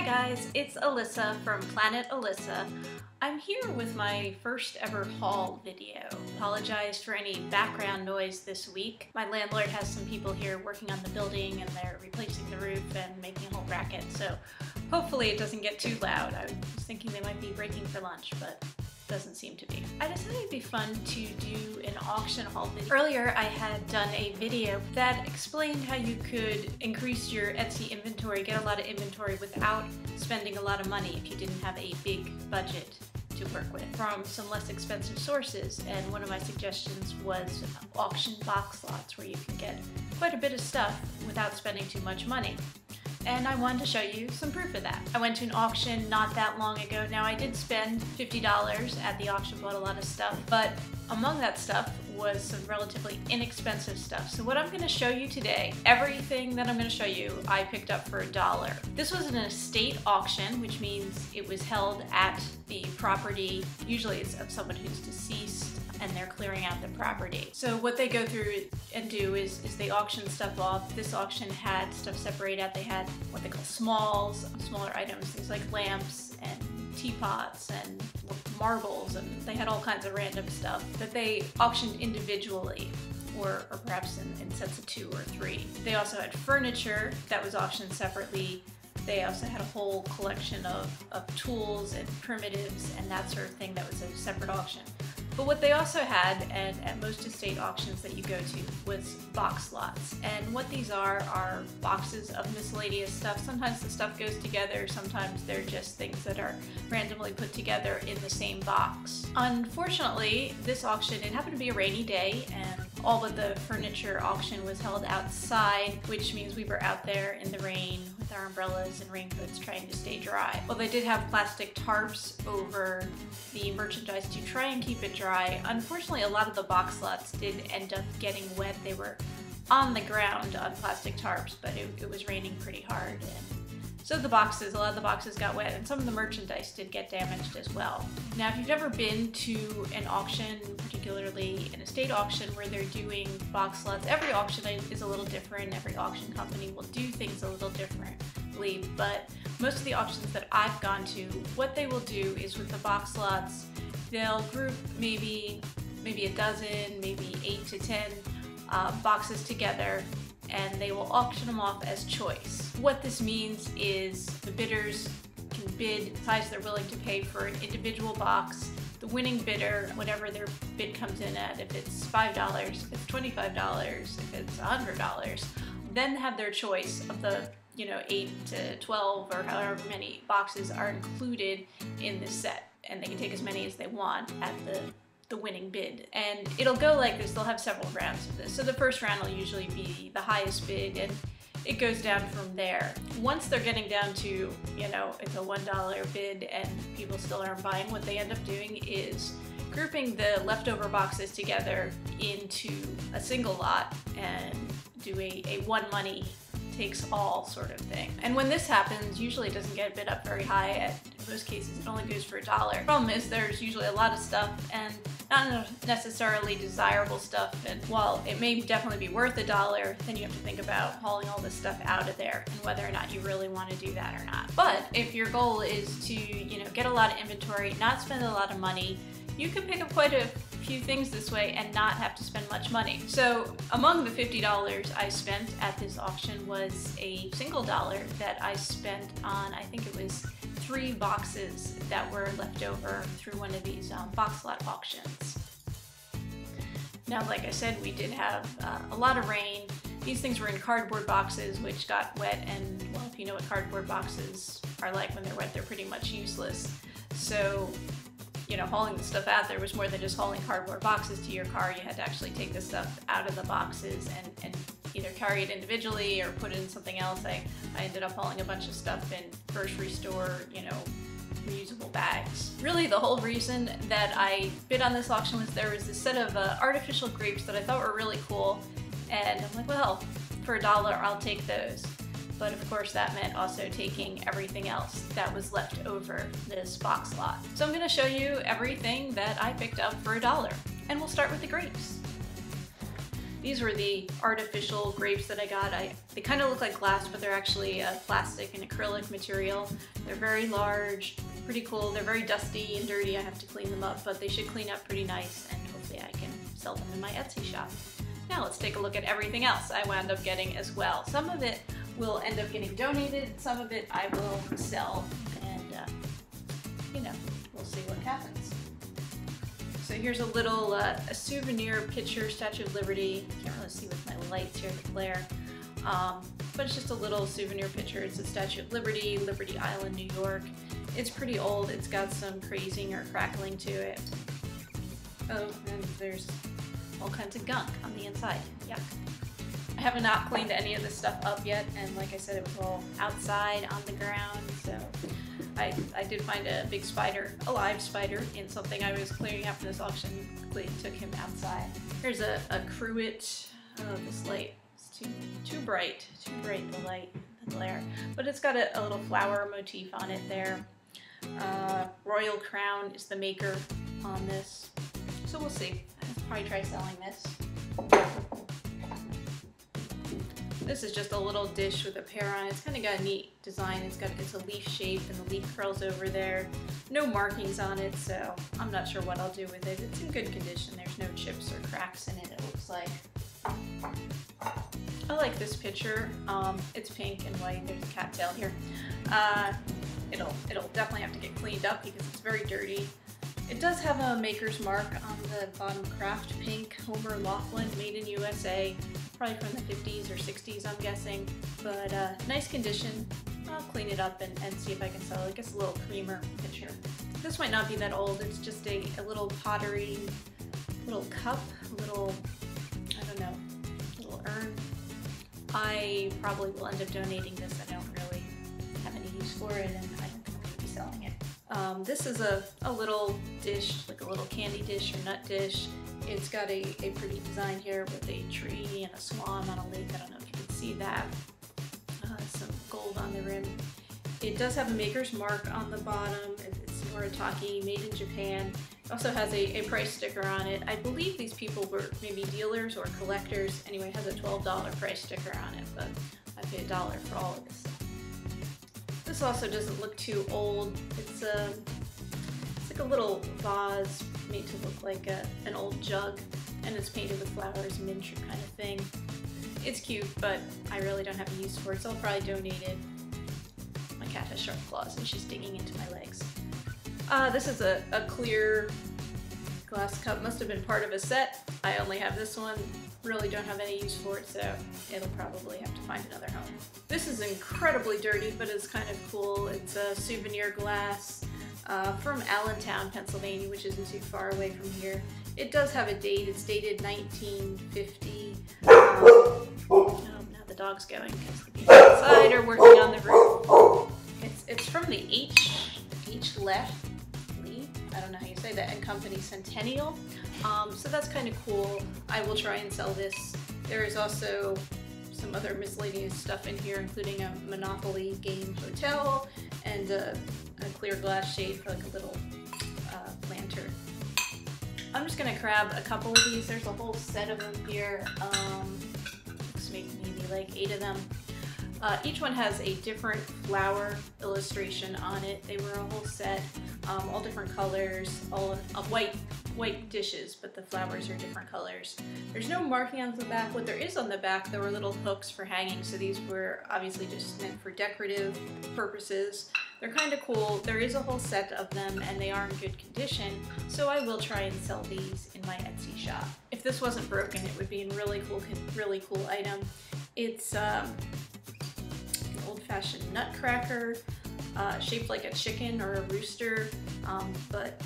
Hi guys, it's Alyssa from Planet Alyssa. I'm here with my first ever haul video. Apologize for any background noise this week. My landlord has some people here working on the building and they're replacing the roof and making a whole racket, so hopefully it doesn't get too loud. I was thinking they might be breaking for lunch, but doesn't seem to be. I decided it'd be fun to do an auction haul video. Earlier I had done a video that explained how you could increase your Etsy inventory, get a lot of inventory without spending a lot of money if you didn't have a big budget to work with from some less expensive sources. And one of my suggestions was auction box lots where you can get quite a bit of stuff without spending too much money. And I wanted to show you some proof of that. I went to an auction not that long ago. Now I did spend $50 at the auction, bought a lot of stuff, but among that stuff was some relatively inexpensive stuff. So what I'm going to show you today, everything that I'm going to show you, I picked up for $1. This was an estate auction, which means it was held at the property. Usually it's of someone who's deceased and they're clearing out the property. So what they go through and do is they auction stuff off. This auction had stuff separated out. They had what they call smalls, smaller items, things like lamps and teapots and marbles, and they had all kinds of random stuff that they auctioned individually or perhaps in sets of 2 or 3. They also had furniture that was auctioned separately. They also had a whole collection of tools and primitives and that sort of thing that was a separate auction. But what they also had, and at most estate auctions that you go to, was box lots. And what these are boxes of miscellaneous stuff. Sometimes the stuff goes together, sometimes they're just things that are randomly put together in the same box. Unfortunately, this auction, it happened to be a rainy day, and all but the furniture auction was held outside, which means we were out there in the rain with our umbrellas and raincoats trying to stay dry. Well, they did have plastic tarps over the merchandise to try and keep it dry. Unfortunately, a lot of the box lots did end up getting wet. They were on the ground on plastic tarps, but it was raining pretty hard. And so a lot of the boxes got wet, and some of the merchandise did get damaged as well. Now, if you've ever been to an auction, particularly an estate auction where they're doing box lots, every auction is a little different. Every auction company will do things a little differently, but most of the auctions that I've gone to, what they will do is with the box lots, they'll group maybe a dozen, maybe 8 to 10 boxes together, and they will auction them off as choice. What this means is the bidders can bid the size they're willing to pay for an individual box. The winning bidder, whatever their bid comes in at, if it's $5, if it's $25, if it's $100, then have their choice of the 8 to 12 or however many boxes are included in this set. And they can take as many as they want at the winning bid. And it'll go like this. They'll have several rounds of this. So the first round will usually be the highest bid, and it goes down from there. Once they're getting down to, it's a $1 bid and people still aren't buying, what they end up doing is grouping the leftover boxes together into a single lot and do a one money takes all sort of thing. And when this happens, usually it doesn't get bid up very high. In most cases, it only goes for $1. The problem is there's usually a lot of stuff and not necessarily desirable stuff, and while it may definitely be worth $1, then you have to think about hauling all this stuff out of there and whether or not you really want to do that or not. But if your goal is to, get a lot of inventory, not spend a lot of money, you can pick up quite a few things this way and not have to spend much money. So among the $50 I spent at this auction was a single dollar that I spent on, I think it was 3 boxes that were left over through one of these box lot auctions. Now, like I said, we did have a lot of rain. These things were in cardboard boxes, which got wet, and well, if you know what cardboard boxes are like when they're wet, they're pretty much useless. So hauling the stuff out there was more than just hauling cardboard boxes to your car. You had to actually take the stuff out of the boxes and either carry it individually or put it in something else. I ended up hauling a bunch of stuff in grocery store, reusable bags. Really, the whole reason that I bid on this auction was there was this set of artificial grapes that I thought were really cool, and I'm like, well, for $1, I'll take those. But of course that meant also taking everything else that was left over this box lot. So I'm going to show you everything that I picked up for $1, and we'll start with the grapes. These were the artificial grapes that I got. They kind of look like glass, but they're actually a plastic and acrylic material. They're very large, pretty cool. They're very dusty and dirty. I have to clean them up, but they should clean up pretty nice, and hopefully I can sell them in my Etsy shop. Now let's take a look at everything else I wound up getting as well. Some of it will end up getting donated, some of it I will sell, and you know, we'll see what happens. So here's a little a souvenir picture, Statue of Liberty. Can't really see with my lights here, the glare. But it's just a little souvenir picture. It's a Statue of Liberty, Liberty Island, New York. It's pretty old. It's got some crazing or crackling to it. Oh, and there's all kinds of gunk on the inside. Yuck. I have not cleaned any of this stuff up yet, and like I said, it was all outside on the ground, so I did find a big spider, a live spider, in something I was clearing up in this auction. Quickly took him outside. Here's a cruet. Oh, this light is too bright the light, the glare. But it's got a little flower motif on it there. Royal Crown is the maker on this, so we'll see. I'll probably try selling this. This is just a little dish with a pear on it. It's kind of got a neat design. It's a leaf shape and the leaf curls over there. No markings on it, so I'm not sure what I'll do with it. It's in good condition. There's no chips or cracks in it, it looks like. I like this picture. It's pink and white. There's a cattail here. It'll definitely have to get cleaned up because it's very dirty. It does have a maker's mark on the bottom, Craft Pink, Homer Laughlin, made in USA, probably from the 50s or 60s, I'm guessing, but nice condition. I'll clean it up and see if I can sell it. I guess a little creamer picture. This might not be that old. It's just a little pottery, little cup, little, I don't know, little urn. I probably will end up donating this. I don't really have any use for it, and I don't think I'm going to be selling it. This is a little dish, like a little candy dish or nut dish. It's got a pretty design here with a tree and a swan on a lake. I don't know if you can see that. Some gold on the rim. It does have a maker's mark on the bottom. It's Noritake, made in Japan. It also has a price sticker on it. I believe these people were maybe dealers or collectors. Anyway, it has a $12 price sticker on it, but I paid $1 for all of this. This also doesn't look too old. It's like a little vase made to look like an old jug, and it's painted with flowers, miniature kind of thing. It's cute, but I really don't have a use for it, so I'll probably donate it. My cat has sharp claws and she's digging into my legs. This is a clear glass cup. Must have been part of a set. I only have this one. Really don't have any use for it, so it'll probably have to find another home. This is incredibly dirty, but it's kind of cool. It's a souvenir glass from Allentown, Pennsylvania, which isn't too far away from here. It does have a date. It's dated 1950. Oh, now the dog's going because the people outside are working on the roof. It's from the H. Left. I don't know how you say that, and Company Centennial. So that's kind of cool. I will try and sell this. There is also some other miscellaneous stuff in here, including a Monopoly game hotel and a clear glass shade for like a little lantern. I'm just gonna grab a couple of these. There's a whole set of them here. Let's make maybe like 8 of them. Each one has a different flower illustration on it. They were a whole set, all different colors, all white dishes, but the flowers are different colors. There's no marking on the back. What there is on the back, there were little hooks for hanging, so these were obviously just meant for decorative purposes. They're kind of cool. There is a whole set of them, and they are in good condition, so I will try and sell these in my Etsy shop. If this wasn't broken, it would be a really cool item. It's old-fashioned nutcracker, shaped like a chicken or a rooster, but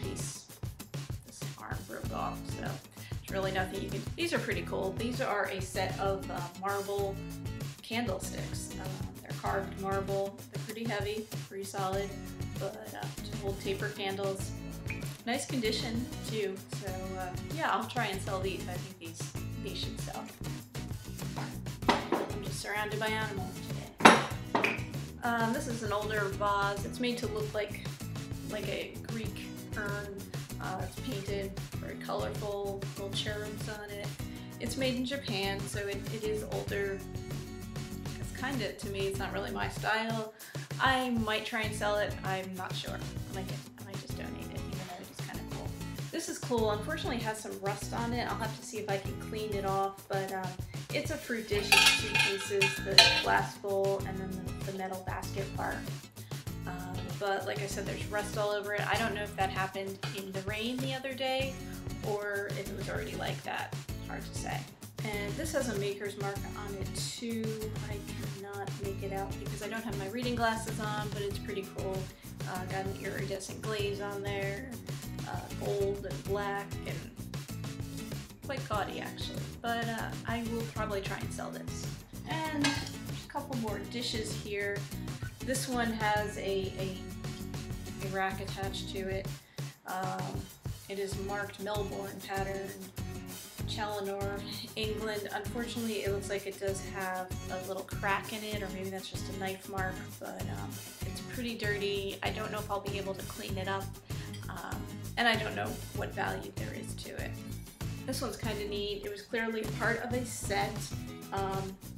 this arm broke off, so there's really nothing you can. These are pretty cool. These are a set of marble candlesticks. They're carved marble. They're pretty heavy, pretty solid, but to hold taper candles. Nice condition too. So yeah, I'll try and sell these. I think these should sell. I'm just surrounded by animals today. This is an older vase. It's made to look like a Greek urn. It's painted, very colorful, little cherubs on it. It's made in Japan, so it is older. It's kind of, to me, it's not really my style. I might try and sell it. I'm not sure. I might just donate it, even though it is kind of cool. This is cool. Unfortunately, it has some rust on it. I'll have to see if I can clean it off, but it's a fruit dish. It's 2 pieces, the glass bowl and then the metal basket part. But like I said, there's rust all over it. I don't know if that happened in the rain the other day or if it was already like that. Hard to say. And this has a maker's mark on it too. I cannot make it out because I don't have my reading glasses on, but it's pretty cool. Got an iridescent glaze on there, gold and black, and quite gaudy actually. But I will probably try and sell this. And there's a couple more dishes here. This one has a rack attached to it. It is marked Melbourne pattern, Challenor, England. Unfortunately, it looks like it does have a little crack in it, or maybe that's just a knife mark, but it's pretty dirty. I don't know if I'll be able to clean it up, and I don't know what value there is to it. This one's kind of neat. It was clearly part of a set.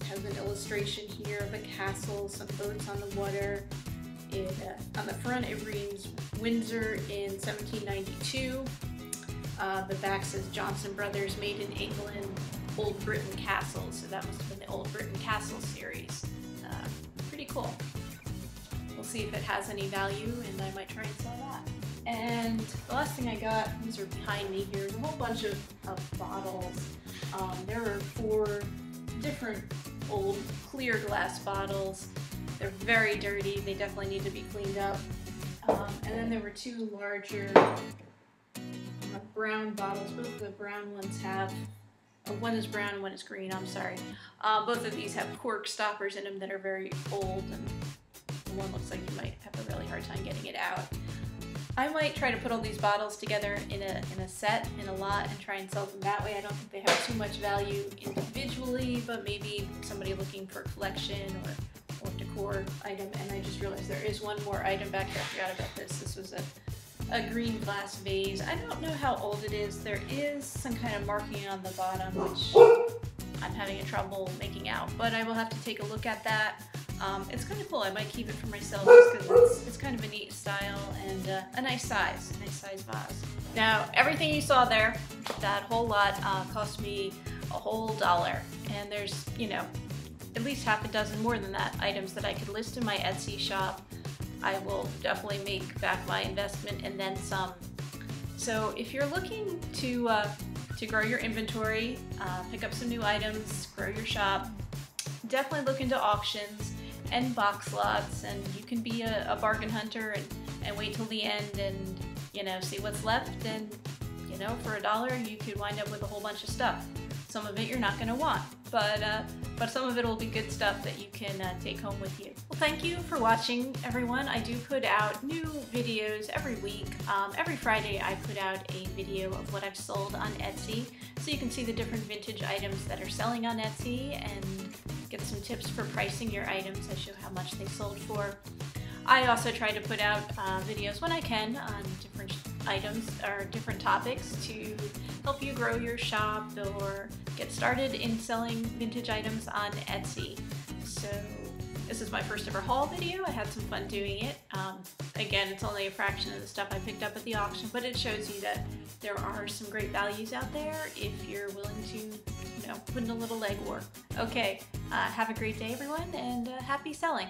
Has an illustration here of a castle, some boats on the water. On the front it reads Windsor in 1792. The back says Johnson Brothers, made in England, Old Britain Castle. So that must have been the Old Britain Castle series. Pretty cool. We'll see if it has any value, and I might try and sell that. And the last thing I got, these are behind me here, is a whole bunch of bottles. There are 4 different old clear glass bottles. They're very dirty. They definitely need to be cleaned up. And then there were 2 larger brown bottles. Both of the brown ones have, one is brown, one is green, I'm sorry. Both of these have cork stoppers in them that are very old, and the one looks like you might have a really hard time getting it out. I might try to put all these bottles together in a set, in a lot, and try and sell them that way. I don't think they have too much value individually, but maybe somebody looking for a collection or decor item. And I just realized there is one more item back here. I forgot about this. This was a green glass vase. I don't know how old it is. There is some kind of marking on the bottom, which I'm having trouble making out, but I will have to take a look at that. It's kind of cool. I might keep it for myself just because it's kind of a neat style and a nice size vase. Now, everything you saw there, that whole lot, cost me a whole $1. And there's, you know, at least half a dozen more than that items that I could list in my Etsy shop. I will definitely make back my investment and then some. So if you're looking to grow your inventory, pick up some new items, grow your shop, definitely look into auctions and box lots, and you can be a bargain hunter and wait till the end and, you know, see what's left, and, you know, for $1 you could wind up with a whole bunch of stuff. Some of it you're not going to want, but some of it will be good stuff that you can take home with you. Well, thank you for watching, everyone. I do put out new videos every week. Every Friday I put out a video of what I've sold on Etsy, so you can see the different vintage items that are selling on Etsy and get some tips for pricing your items. I show how much they sold for. I also try to put out videos when I can on different items or different topics to help you grow your shop or get started in selling vintage items on Etsy. So this is my first ever haul video. I had some fun doing it. Again, it's only a fraction of the stuff I picked up at the auction, but it shows you that there are some great values out there if you're willing to, you know, put in a little legwork. Okay, have a great day, everyone, and happy selling.